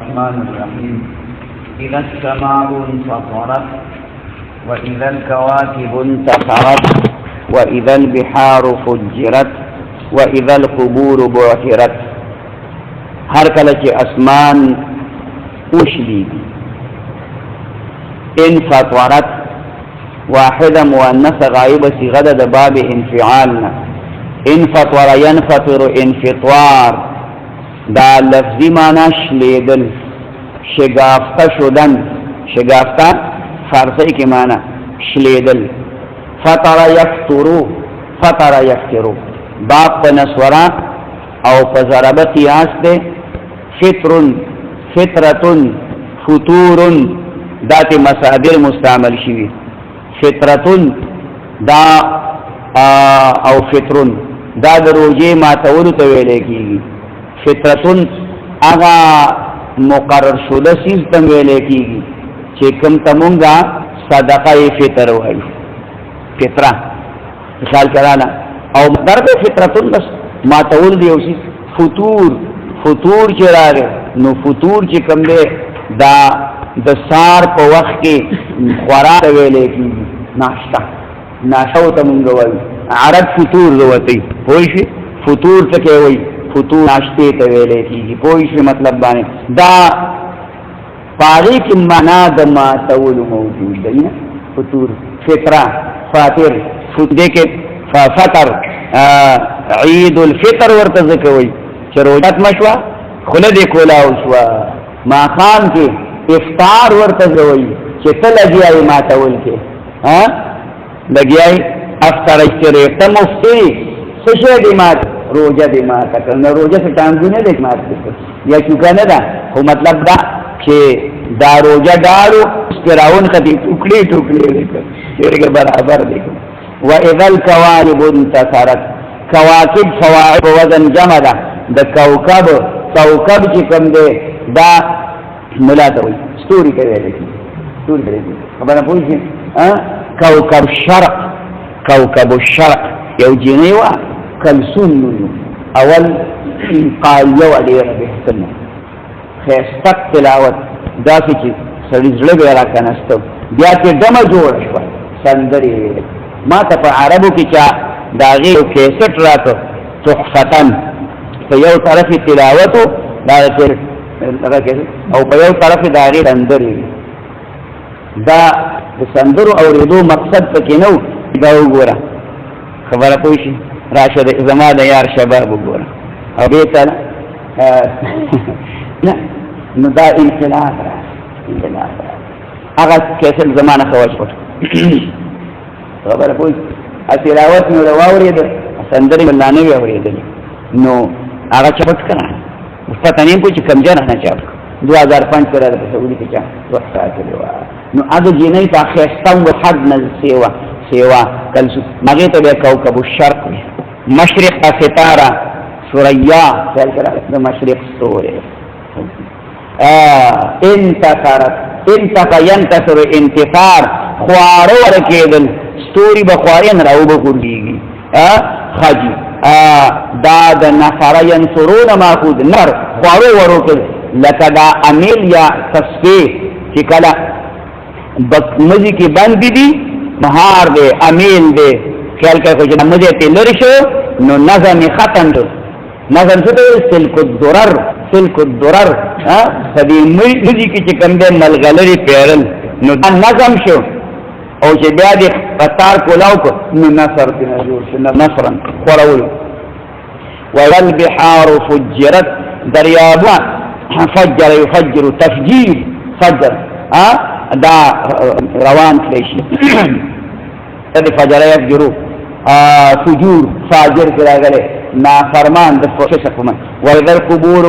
الرحمن الرحيم. إذا السماء انفطرت وإذا الكواكب انتثرت وإذا البحار فجرت وإذا القبور بعثرت. هر کله چې اسمان وشلي انفطرت واحده مؤنثه غائبه صيغه د باب انفعالنا. انفطر ينفطر انفطار دا لفظی معنی شلیدل، شگافته شدن، شگافته فارسی کی معنی شلیدل. فطر یفترو، فطر یفترو باب پا نسورا او پا ضرب قیاس دے. فطرن، فطرتن، فطورن داتی مصادر مستعمل شوی. فطرتن دا او فطرن دا در روجه ماتولو تویلے کی. فطرتن اغا مقرر شده سیز تم ویلے کیگی چه کم تمونگا صدقه فطر وی فطره مثال کرانا او درد فطرتن بس ما تول دیو سیز. فطور، فطور چه راگه نو فطور چه کم دے دا سار پا وقت کے خوراک ویلے کیگی. ناشتا ناشتاو تمونگا وی عرب فطور دوتی پوشی فطور تکے وی فطور ناشتے تویلے کی پوئیش مطلب بانے دا پاگی کی منا دا ما تول موجود دینا. فطور فطرہ فاطر دیکھے فطر عید الفطر ورتزکوئی چه روجت مشوا خلد کولاو شوا ما خان کے افطار ورتزوئی چه تلگی آئی ما تول کے لگی آئی افطر اشتری تمفتی سشے دی مات روجہ دی ماتا کرنا. روجہ سے ٹانگو نے دیکھ مات دیکھو یا چکا نہ دا وہ مطلب دا کہ دا روجہ ڈالو اس کے راون خطی ٹکڑی ٹکڑی دیکھو چیر کے برابر دیکھو. وَإِذَا الْكَوَاكِبُ انْتَثَرَتْ کواکب فواعب وزن جمع دا دا کوکب کوکب چکم دے دا ملاتا ہوئی ستوری کرے لیکن ستوری کرے لیکن خبرنا پوچھیں کوکب شرق، کوکب الشرق یو جنیوہ کلسون نونو اول قالیو علیہ بحثنا خیستق تلاوت دا سی چی سریزلو بیرا کنستو بیا که دم جوڑ شوا سندری ما تا پا عربو کی چا داغی و کیسٹ راتو تحفتن پا یو طرف تلاوتو داغی او پا یو طرف داغی سندری دا سندرو او ردو مقصد پکی نو داو گورا خبر پوشی راشد زمان یار شباب گورا او بیتا نو دا انفلاف را انفلاف را اغا کیسل زمان خواش پوٹ خبر پوش تلاوت نو رواوری در سندری ملانوی اوری در نو اغا چپت کرا پتا نیم پوچی کم جانا نا چاپ 2005 کرا در سعودی کچا توحسا کلیوا نو اغا جینای پا خیستان و حد نز سیوا سیوا کلسو مغیطا بیا کوکب الشرق مشرق کا ستارہ سوریا خیال کرا دا مشرق سورے. انتصرت انتصر ینتصر انتصار خوارو رکیدل ستوری بخوارین راو بخوردیگی خجی دا دا نفر ینصرون ماخود نر خوارو وروکل لکا دا امیل یا تصفیح چکلا مزی کی بندی دی مہار دے امیل دے خیال کرے خوش مجھے تلرشو نو نظمی ختم دو. نظم سوٹو سلک الدرر، سلک الدرر فدی مجھے کی چکم دے ملغلری پیرل نو نظم شو او چه بیا دی قطار کولاو کو نو نصر تینا جور شو نصرن خوراولو. والبحار فجرت دریابا فجر یفجر تفجیر فجر دا روان کلیشی دا فجر یفجرو فجور فاجر کرا گلے نافرمان دا فشکمان. وَإِذَا الْقُبُورُ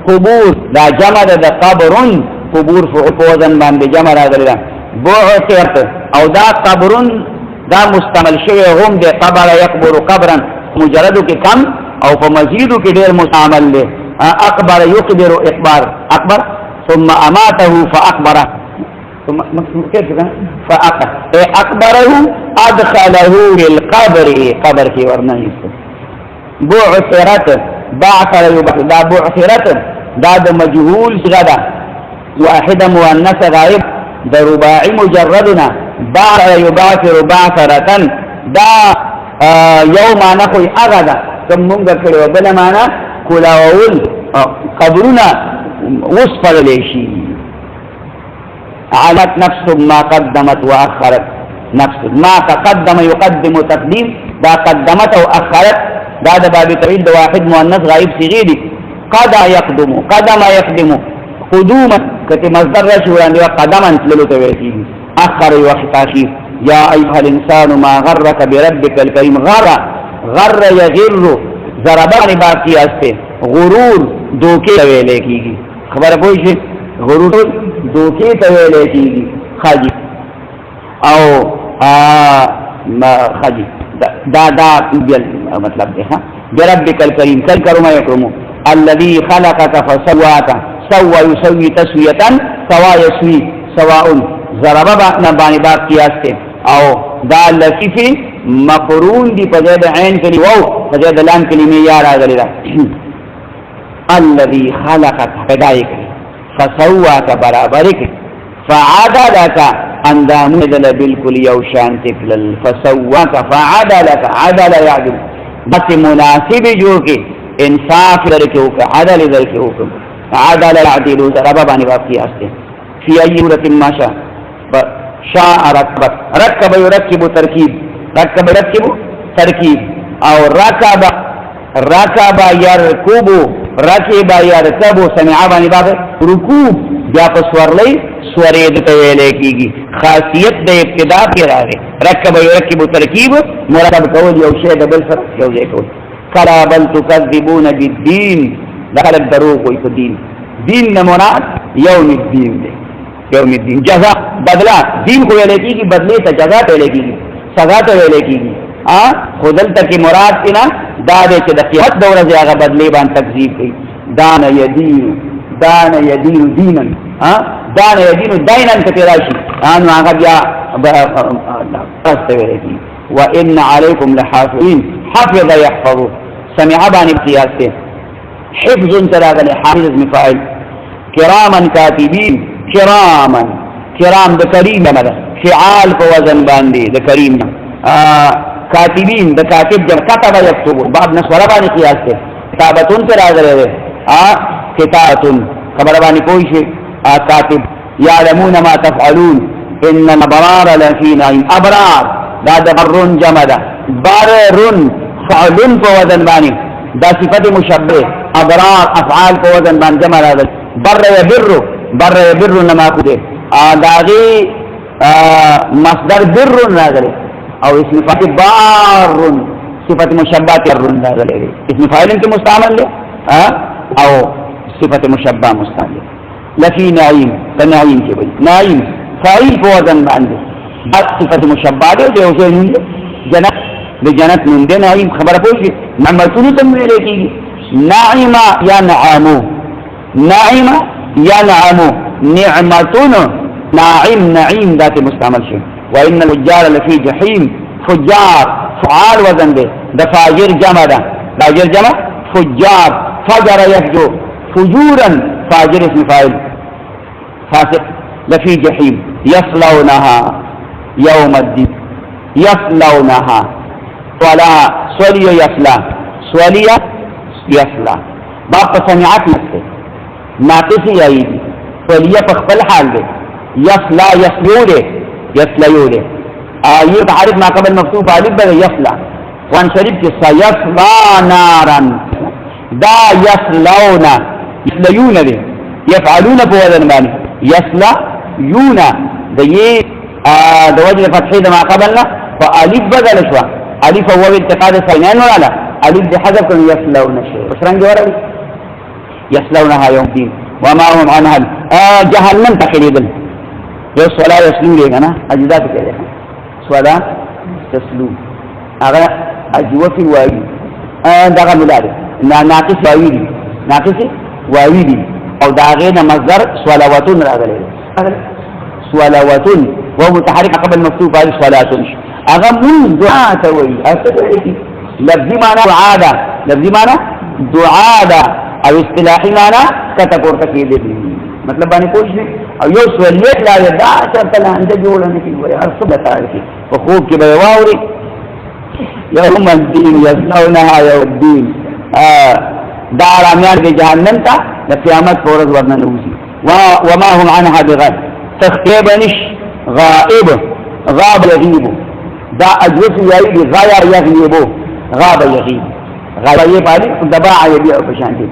قبور دا جمع دا قبرن قبور فوزن بان دا جمع را گلے بعثرت او دا قبرن دا مستعمل شوی هم دا قبر یقبر قبرن مجردو کی کم او پا مزیدو کی دیر مستعمل لے. اقبر یقبر اقبار اقبر ثم اماته فاقبره فأقبره أدخله للقبر قبر کی ورنہ بعثرت بعثر دا بعثرت دا مجهول صغدا واحد مؤنث غائب د رباعي مجردنا بعث يبعثر بعثرة دا یو معنا خو هغه ده کوم مونږ کړو بل معنا کولاول قبرنا وصفل شي علت نفس ما قدمت واخرت نفس ما تقدم يقدم تقديم دا قدمت او اخرت دا د باب توحید د واحد مؤنث غائب صيغه دي قد يقدم قدم يقدم قدوما کته مصدر راشي وړاندې قدما تللو ته ویل اخر وقت تاخير يا ايها الانسان ما غرك بربك الكريم غر يغر ضربان باقی استه غرور دوکې ویلې کیږي خبره پوه شئ غرور دوکې ته ویلې کیږي خاجي او ما خاجي دا مطلب دی ها بربك الكريم کل کرما یکرمو الذي خلقك فسواك سوى يسوي تسويه سوا يسوي سواء ضرب باندې باقی استه او دا لفظ مقرون دی په ځای د عین کلی وو په ځای د لام کلمې یا راغلی دا الذي خلقك هدايك فسواك برابرك فعدلك اندام دل بالکل یو شان تکل فسواك فعدلك عدل يعدل بس مناسب جو کې انصاف درکې وک عدل درکې وک عدل يعدل ضرب باندې باقی استه في اي صورة ما شاء شاء ركب يركب تركيب ركب يركب تركيب او ركب يركب ركب يركب سمع باندې باب رکوب بیا په سورلې سورې د ویلې کیږي خاصیت د ابتدا کې راغی ركب يركب تركيب مرکب کول یو شی د بل سره یو ځای کول کلا بل تكذبون بالدين دخل الدروغ په دین دین نه مراد یوم الدین دی یوم الدین جزاء بدلا دین کو ویلې کیږي بدله ته جزاء ویلې کیږي سزا ته ویلې کیږي خودل تک مراد کنا دا دې چې د قیامت د ورځې هغه بدلی باندې تکذیب کوي دان یدین دینا دان یدین دینا کته راشي ان هغه بیا واستوي کیږي وان علیکم لحافظین حفظ يحفظ سمع باندې قیاسته حفظ تراغل حافظ مفاعل کراما کاتبین کرام د کریم نه فعال په وزن باندې د کریم کاتبین د کاتب جمع كتب يكتب باب نسوره باندې قیاس ده کتابتون پر راغله کتابتون خبر باندې کوئی شي کاتب يعلمون ما تفعلون ان الابرار لفي نعيم ابرار دا د برون جمع ده برون فعلون په وزن باندې دا صفت مشبه ابرار افعال په وزن باندې جمع راغله بر يبر نما کوده داغي مصدر بر راغله او اسم فاعل بار صفت مشبہ ترن راغله اسم فاعل کې مستعمل له او صفت مشبہ مستعمل لفي نعيم تنعيم کې وي نعيم فاعل په وزن باندې صفت مشبہ ده او جنت د جنت من دې نعيم خبره پوښي نعمتونو تم ویل کېږي نعيم یا نعامو نعيم یا نعامو نعمتون نعيم ذات مستعمل شي وان الفجار لفي جحيم فجار فعال وزن ده ده فاجر جمع ده فاجر جمع فجار فجر يفجر فجورا فاجر اسم فاعل فاسق لفي جحيم يصلونها يوم الدين يصلونها ولا سولي يصلى باب سمعت نفسه ناقصي ايدي سولي فخبل حال ده يصلى يصلى یہ تعریف ما قبل مفتوح الف بل يصلى وان شریف کی سيصلى نارا دا يصلون يصلون دي يفعلون بوزن باندې يصلون ده یہ د وجه فتحه ما قبلنا فالف بدل شو الف هو انتقاد سينان ولا الف بحذف يصلون شيء وسرنج ورا يصلونها يوم الدين وما هم عنها جهنم تقريبا یو سوال یسلو دیگا نا اجزا پہ کہہ دیکھا سوالا تسلو اگر اجوہ فی وائی داغا ملا دے ناقص وائی دی او داغین مصدر سوالواتون را گلے سوالواتون وہ متحرک قبل مفتوح فائی سوالاتون اگر من دعا تاوئی لفظی معنی دعا دا او اصطلاحی معنی کتکور تکید دی مطلب باندې پوښتنه او یو سواليت لا دا چې تل انده جوړنه کې وي هر څه بتاړي کې په خوب کې به واوري يوم الدين يصلونها يوم الدين دا رامیان د جهنم ته د قیامت پر ورځ ورنه نوځي وما هم عنها بغائب تخيبنش غائب غاب يغيب دا اجوس يغيب غايا يغيب غاب يغيب غايا يفعل دباع يبيع بشانتي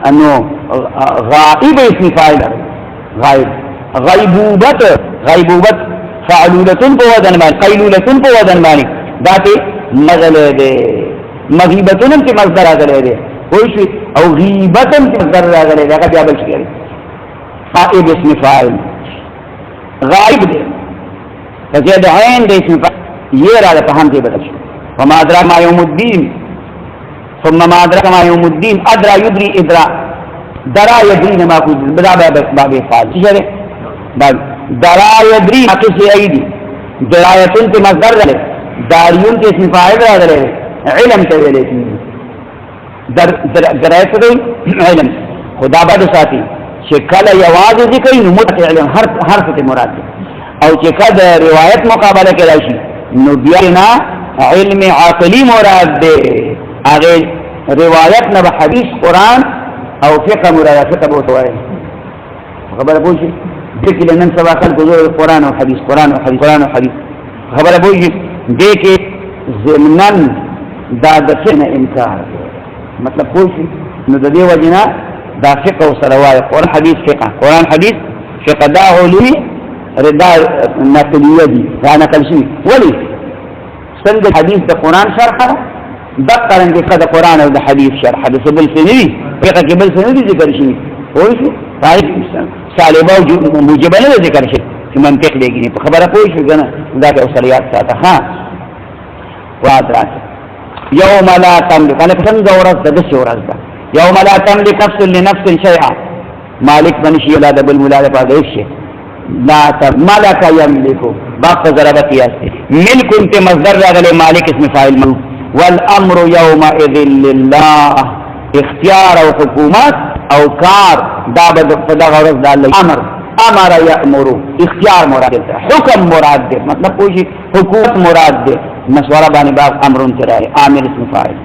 انه غائب اسم فاعل غائب غيبوبت فعلولة بوزن مالك قيلولة بوزن مالك ذاتي مغلے دے مغیبتنم کی مصدر آگلے دے کوئی او غیبتن کی مصدر آگلے دے اگر جابل شکر غائب اسم فاعل غائب دے فزید عین دے اسم فاعل یہ رہا دے فہم کے بدل شکر وما ادراک ما یوم الدین ثم ما ادراک ما یوم الدین ادرا یدری ادرا درا یدری نما کو بدا باب فاعل شکر درا یدری کسی ایدی درایتن کی مصدر لے داریون کے اسم فاعل راغلے علم ته ویلې درایت دی علم خدا بعد ساتي چې کله یواز ذکر نو متعلم علم هر څه مراد دی او چې کله روایت مقابله کې راشي نو بیا نه علم عقلی مراد دی هغه روایت نه حدیث قران او فقه مراد فقه بوته وایي خبره پوښي دې کې نن سبا خلکو قران او حدیث خبره پوښي دې کې ضمنن دا د څه انکار مطلب کوشي نو د دې وجنه دا فقه او سروای قران حدیث فقه دا علوم ردا نقلیه دي دا نقل شي ولی څنګه حدیث د قران شرح دا څنګه د قران او د حدیث شرح د بل سنوي فقه کې بل سنوي ذکر شي کوشي طيب سالبه موجبه نه ذکر شي چې منطق دیږي په خبره پوه شو کنه دا د اصليات ساته ها وادرات يوم لا تملك انا څنګه ورځ د ورځ ده يوم لا تملك نفس لنفس شيئا مالك بنشي لا د بل مولا په دې شي لا ملك يملك باق ضربت ياسته ملك انت مصدر راغله مالك اسم فاعل والامر يومئذ لله اختيار او حکومت او کار دا د غرض د الله امر یامر اختیار مراد ده حکم مراد ده مطلب کوشي حکومت مراد ده مشوره باندې باب امرون چرای عامل اسم فاعل